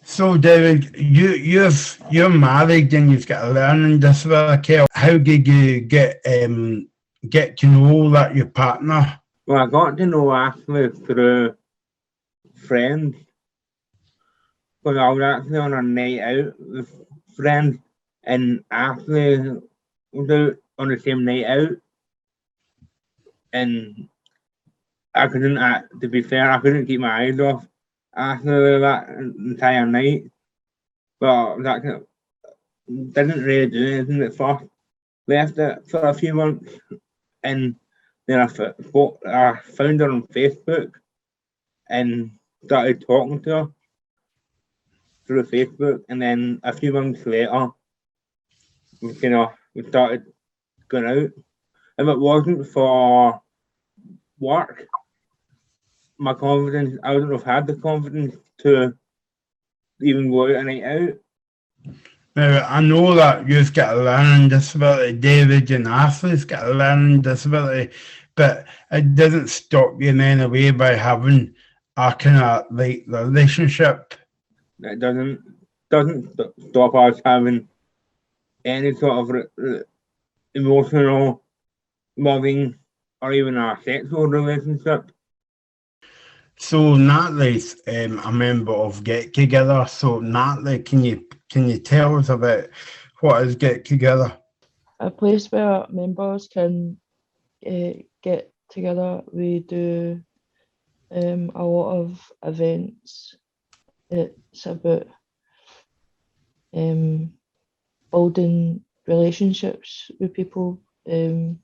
So, David, you're married and you've got a learning disability. How did you get to know that your partner? Well, I got to know Ashley through friends, because I was actually on a night out with friends, and Ashley was out on the same night out, and I couldn't, to be fair, I couldn't keep my eyes off Ashley that entire night, but that didn't really do anything at first. Left it for a few months, and then I found her on Facebook and started talking to her through Facebook, and then a few months later, we started going out. If it wasn't for work, my confidence, I wouldn't have had the confidence to even go out a night out. Now, I know that you've got a learning disability, David, and Ashley's got a learning disability, but it doesn't stop you in any way by having a kind of like relationship. It doesn't stop us having any sort of emotional, loving, or even a sexual relationship. So Natalie's a member of Get Together. So Natalie, can you tell us about what is Get Together? A place where members can get together. We do a lot of events. It's about building relationships with people, building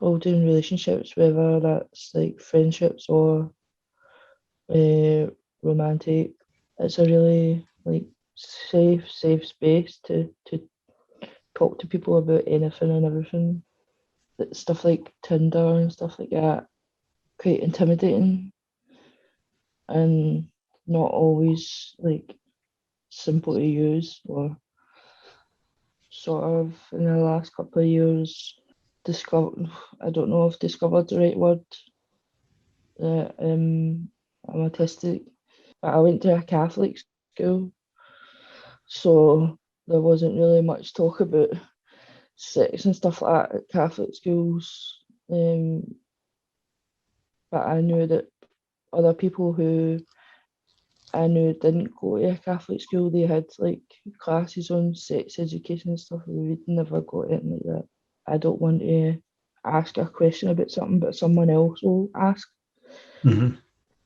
relationships, whether that's like friendships or romantic. It's a really like safe space to talk to people about anything and everything. Stuff like Tinder and stuff like that, quite intimidating and not always like simple to use, or sort of in the last couple of years I don't know if discovered the right word, that I'm autistic, but I went to a Catholic school, so there wasn't really much talk about sex and stuff like that at Catholic schools, but I knew that other people who I knew didn't go to a Catholic school, they had like classes on sex education and stuff. We'd never got anything like that. I don't want to ask a question about something, but someone else will ask. Mm-hmm.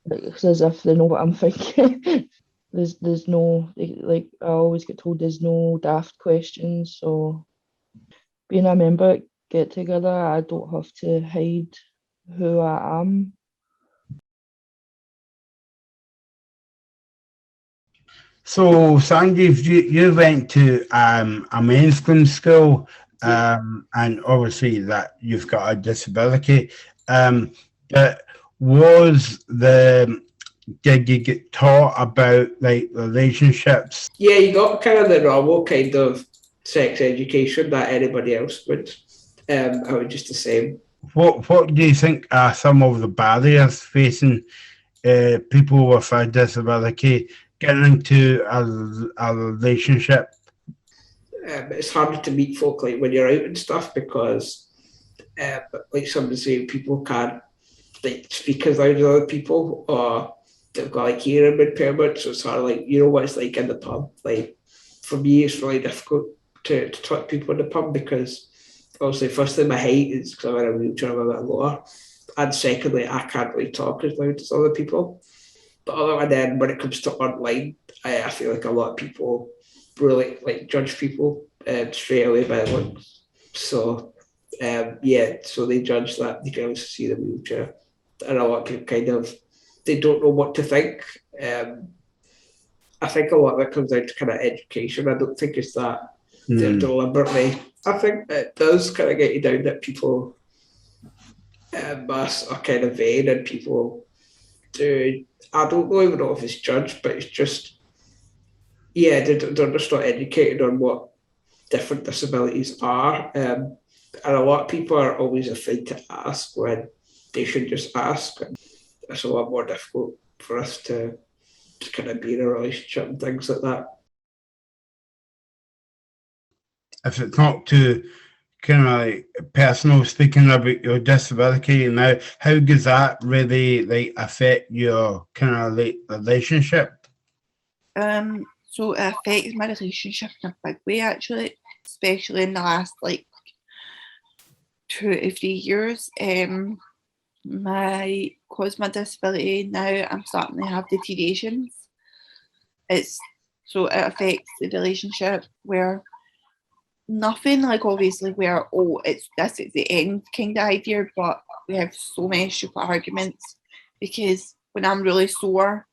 Like it's as if they know what I'm thinking. there's no, like I always get told there's no daft questions. So being a member at Get Together, I don't have to hide who I am. So Sanjeev, you went to a mainstream school, and obviously that you've got a disability. But did you get taught about like relationships? Yeah, you got kind of the normal kind of sex education that anybody else would. I would just the same. What do you think are some of the barriers facing people with a disability getting into a relationship? It's harder to meet folk like when you're out and stuff because, like somebody saying, people can't like speak as loud as other people, or they've got like hearing impairment, so it's hard. Like you know what it's like in the pub. Like for me, it's really difficult to talk to people in the pub because obviously, firstly, my height is because I'm in a wheelchair, I'm a bit lower, and secondly, I can't really talk as loud as other people. But other than when it comes to online, I feel like a lot of people really like judge people straight away by looks. So so they judge that they can also see the wheelchair, and a lot of people kind of they don't know what to think. I think a lot of it comes down to kind of education. I don't think it's that they're deliberately. I think it does kind of get you down that people are kind of vain and people do. I don't even know if it's judged, but it's just, they're just not educated on what different disabilities are. And a lot of people are always afraid to ask when they should just ask. And it's a lot more difficult for us to to kind of be in a relationship and things like that. If it's not too kind of like personal, speaking about your disability now, how does that really like affect your kind of like relationship? So it affects my relationship in a big way, actually, especially in the last like 2 to 3 years. Cause my disability now, I'm starting to have deteriorations. So it affects the relationship where nothing like obviously where it's the end kind of idea, but we have so many stupid arguments because when I'm really sore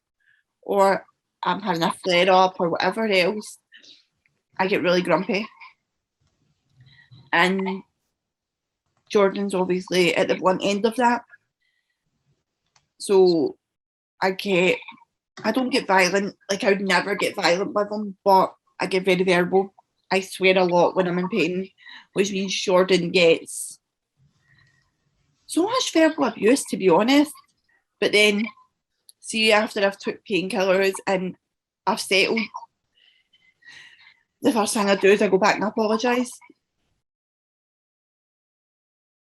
or I'm having a flare up or whatever else, I get really grumpy. And Jordan's obviously at the one end of that. So I don't get violent, like I would never get violent with him, but I get very verbal. I swear a lot when I'm in pain, which means Jordan gets so much verbal abuse, to be honest. But then, see, after I've took painkillers and I've settled, the first thing I do is I go back and apologise.